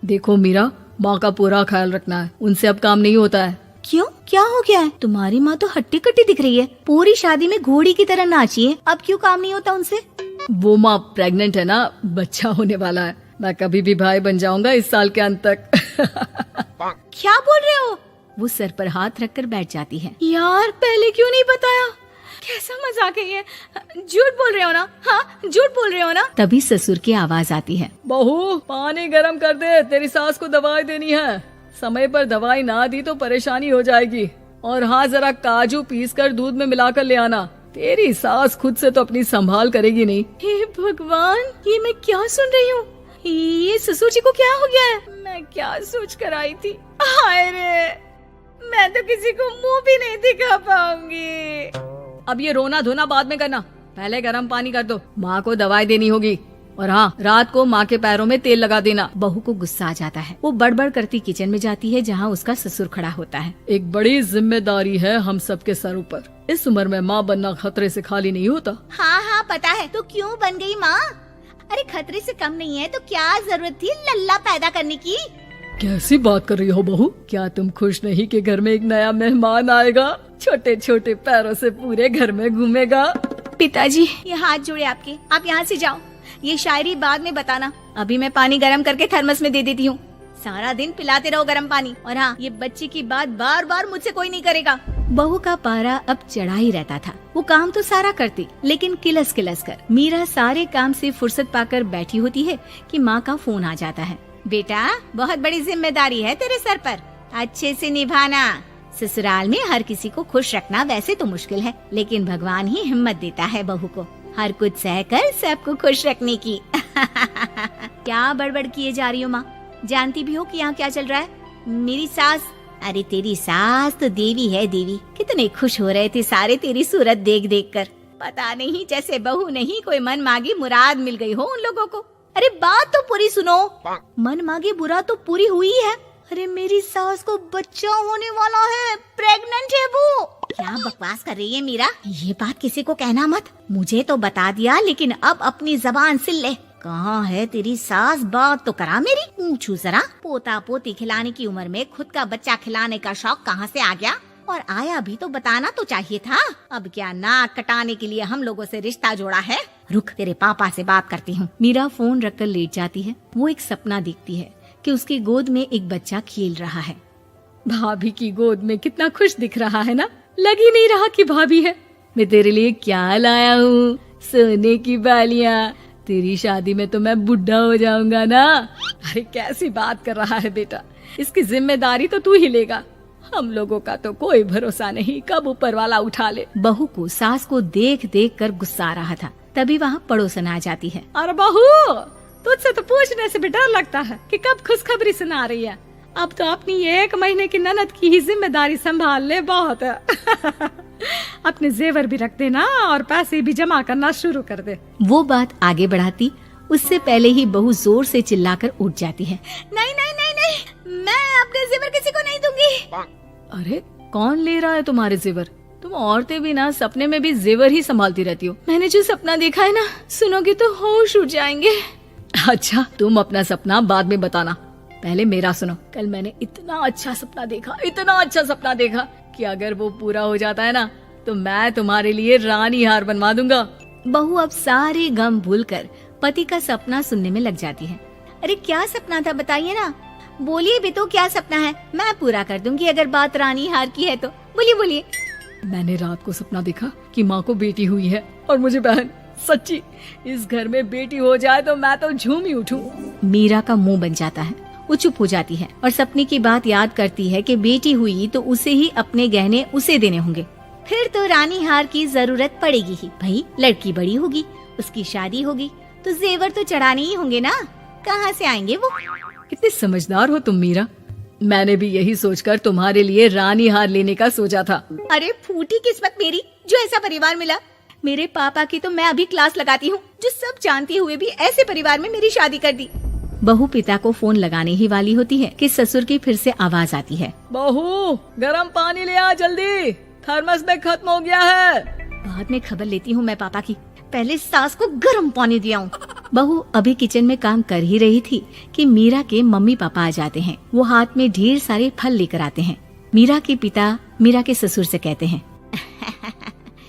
देखो मीरा, माँ का पूरा ख्याल रखना है, उनसे अब काम नहीं होता है। क्यों, क्या हो गया है? तुम्हारी माँ तो हट्टी कट्टी दिख रही है, पूरी शादी में घोड़ी की तरह नाची है, अब क्यों काम नहीं होता उनसे? वो माँ प्रेग्नेंट है ना, बच्चा होने वाला है। मैं कभी भी भाई बन जाऊंगा इस साल के अंत तक। क्या बोल रहे हो? वो सर पर हाथ रखकर बैठ जाती है। यार पहले क्यों नहीं बताया? कैसा मजाक है ये? झूठ बोल रहे हो ना? हाँ, झूठ बोल रहे हो ना? तभी ससुर की आवाज आती है। बहू, पानी गरम कर दे, तेरी सास को दवाई देनी है। समय पर दवाई ना दी तो परेशानी हो जाएगी। और हाँ, जरा काजू पीस कर दूध में मिलाकर ले आना। तेरी सास खुद से तो अपनी संभाल करेगी नहीं। हे भगवान, ये मैं क्या सुन रही हूँ? ये ससुर जी को क्या हो गया है? मैं क्या सोच कर आई थी? हाय रे, मैं तो किसी को मुंह भी नहीं दिखा पाऊंगी। अब ये रोना धोना बाद में करना, पहले गर्म पानी कर दो। माँ को दवाई देनी होगी। और हाँ, रात को माँ के पैरों में तेल लगा देना। बहू को गुस्सा आ जाता है। वो बड़बड़ करती किचन में जाती है जहाँ उसका ससुर खड़ा होता है। एक बड़ी जिम्मेदारी है हम सबके सर ऊपर। इस उम्र में माँ बनना खतरे से खाली नहीं होता। हाँ हाँ पता है, तो क्यों बन गई माँ? अरे खतरे से कम नहीं है तो क्या जरूरत थी लल्ला पैदा करने की? कैसी बात कर रही हो बहू? क्या तुम खुश नहीं कि घर में एक नया मेहमान आएगा, छोटे छोटे पैरों से पूरे घर में घूमेगा? पिताजी, ये हाथ जोड़े आपके, आप यहाँ से जाओ। ये शायरी बाद में बताना, अभी मैं पानी गरम करके थर्मस में दे देती हूँ। सारा दिन पिलाते रहो गरम पानी। और हाँ, ये बच्चे की बात बार बार मुझसे कोई नहीं करेगा। बहू का पारा अब चढ़ा ही रहता था। वो काम तो सारा करती, लेकिन किलस किलस कर। मीरा सारे काम से फुर्सत पाकर बैठी होती है कि माँ का फोन आ जाता है। बेटा, बहुत बड़ी जिम्मेदारी है तेरे सर पर, अच्छे से निभाना। ससुराल में हर किसी को खुश रखना वैसे तो मुश्किल है, लेकिन भगवान ही हिम्मत देता है बहू को हर कुछ सहकर सबको खुश रखने की। क्या बड़बड़ किए जा रही हो माँ? जानती भी हो कि यहाँ क्या चल रहा है? मेरी सास, अरे तेरी सास तो देवी है देवी। कितने खुश हो रहे थे सारे तेरी सूरत देख देख कर। पता नहीं जैसे बहू नहीं कोई मन मांगी मुराद मिल गई हो उन लोगों को। अरे बात तो पूरी सुनो। मन मांगी मुराद तो पूरी हुई है। अरे मेरी सास को बच्चा होने वाला है, प्रेग्नेंट है वो। क्या बकवास कर रही है मीरा? ये बात किसी को कहना मत। मुझे तो बता दिया, लेकिन अब अपनी जबान सिल ले। कहाँ है तेरी सास? बात तो करा मेरी। पूछू जरा, पोता पोती खिलाने की उम्र में खुद का बच्चा खिलाने का शौक कहाँ से आ गया? और आया भी तो बताना तो चाहिए था। अब क्या नाक कटाने के लिए हम लोगों से रिश्ता जोड़ा है? रुक, तेरे पापा से बात करती हूँ। मीरा फोन रखकर लेट जाती है। वो एक सपना देखती है कि उसकी गोद में एक बच्चा खेल रहा है। भाभी की गोद में कितना खुश दिख रहा है ना? लग ही नहीं रहा कि भाभी है। मैं तेरे लिए क्या लाया हूँ, सोने की बालियाँ। तेरी शादी में तो मैं बुढ़ा हो जाऊंगा ना। अरे कैसी बात कर रहा है बेटा, इसकी जिम्मेदारी तो तू ही लेगा। हम लोगों का तो कोई भरोसा नहीं, कब ऊपर वाला उठा ले। बहू को सास को देख देख कर गुस्सा आ रहा था। तभी वहाँ पड़ोसन आ जाती है। अरे बहू, तुझसे तो पूछने से भी डर लगता है कि कब खुशखबरी सुना रही है। अब तो अपनी 1 महीने की ननद की ही जिम्मेदारी संभाल ले, बहुत है। अपने जेवर भी रख देना और पैसे भी जमा करना शुरू कर दे। वो बात आगे बढ़ाती उससे पहले ही बहू जोर से चिल्लाकर उठ जाती है। नहीं नहीं नहीं नहीं, मैं अपने जेवर किसी को नहीं दूंगी। अरे कौन ले रहा है तुम्हारे जेवर? तुम औरतें भी ना सपने में भी जेवर ही संभालती रहती हो। मैंने जो सपना देखा है ना, सुनोगे तो होश उड़ जाएंगे। अच्छा, तुम अपना सपना बाद में बताना, पहले मेरा सुनो। कल मैंने इतना अच्छा सपना देखा, इतना अच्छा सपना देखा कि अगर वो पूरा हो जाता है ना तो मैं तुम्हारे लिए रानी हार बनवा दूंगा। बहू अब सारे गम भूलकर पति का सपना सुनने में लग जाती है। अरे क्या सपना था बताइए ना, बोलिए भी तो, क्या सपना है? मैं पूरा कर दूंगी अगर बात रानी हार की है तो। बोलिए बोलिए। मैंने रात को सपना देखा कि माँ को बेटी हुई है और मुझे बहन। सच्ची, इस घर में बेटी हो जाए तो मैं तो झूम ही उठूं। मीरा का मुंह बन जाता है। वो चुप हो जाती है और सपने की बात याद करती है कि बेटी हुई तो उसे ही अपने गहने उसे देने होंगे। फिर तो रानी हार की जरूरत पड़ेगी ही। भाई लड़की बड़ी होगी, उसकी शादी होगी तो जेवर तो चढ़ाने ही होंगे ना, कहाँ से आएंगे वो? कितने समझदार हो तुम मीरा। मैंने भी यही सोचकर तुम्हारे लिए रानी हार लेने का सोचा था। अरे फूटी किस्मत मेरी जो ऐसा परिवार मिला। मेरे पापा की तो मैं अभी क्लास लगाती हूँ, जो सब जानते हुए भी ऐसे परिवार में मेरी शादी कर दी। बहू पिता को फोन लगाने ही वाली होती है कि ससुर की फिर से आवाज आती है। बहू, गरम पानी ले आ जल्दी, थर्मस में खत्म हो गया है। बाद में खबर लेती हूँ मैं पापा की, पहले सास को गर्म पानी दिया हूँ। बहू अभी किचन में काम कर ही रही थी कि मीरा के मम्मी पापा आ जाते हैं। वो हाथ में ढेर सारे फल लेकर आते हैं। मीरा के पिता मीरा के ससुर से कहते हैं,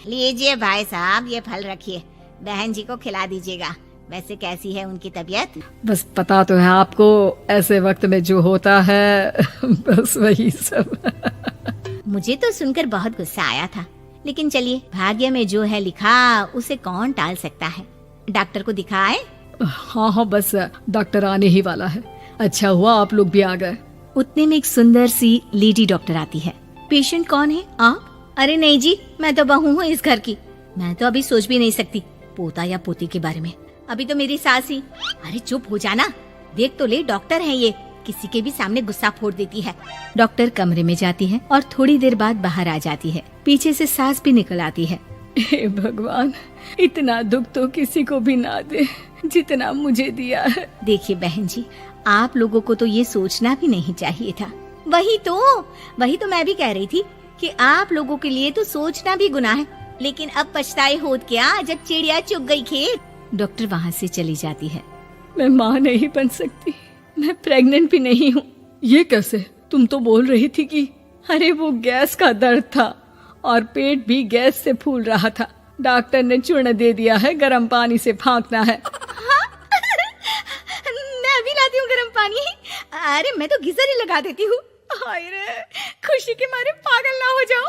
लीजिए भाई साहब, ये फल रखिए, बहन जी को खिला दीजिएगा। वैसे कैसी है उनकी तबीयत? बस पता तो है आपको, ऐसे वक्त में जो होता है बस वही सब। मुझे तो सुनकर बहुत गुस्सा आया था, लेकिन चलिए, भाग्य में जो है लिखा उसे कौन टाल सकता है। डॉक्टर को दिखाए? हाँ, बस डॉक्टर आने ही वाला है। अच्छा हुआ आप लोग भी आ गए। उतने में एक सुंदर सी लेडी डॉक्टर आती है। पेशेंट कौन है आप? अरे नहीं जी, मैं तो बहू हूँ इस घर की। मैं तो अभी सोच भी नहीं सकती पोता या पोती के बारे में। अभी तो मेरी सास ही। अरे चुप हो जाना, देख तो ले, डॉक्टर है ये, किसी के भी सामने गुस्सा फोड़ देती है। डॉक्टर कमरे में जाती है और थोड़ी देर बाद बाहर आ जाती है। पीछे से सास भी निकल आती है। हे भगवान, इतना दुख तो किसी को भी ना दे जितना मुझे दिया है। देखिए बहन जी, आप लोगों को तो ये सोचना भी नहीं चाहिए था। वही तो मैं भी कह रही थी कि आप लोगों के लिए तो सोचना भी गुनाह है, लेकिन अब पछताए होत क्या जब चिड़िया चुग गई खेत। डॉक्टर वहाँ से चली जाती है। मैं माँ नहीं बन सकती, मैं प्रेग्नेंट भी नहीं हूँ। ये कैसे? तुम तो बोल रही थी कि अरे वो गैस का दर्द था और पेट भी गैस से फूल रहा था। डॉक्टर ने चूर्ण दे दिया है, गर्म पानी से फाँकना है। मैं अभी लाती हूँ गर्म पानी। अरे मैं तो गीजर ही लगा देती हूँ। हाय रे, खुशी के मारे पागल ना हो जाओ।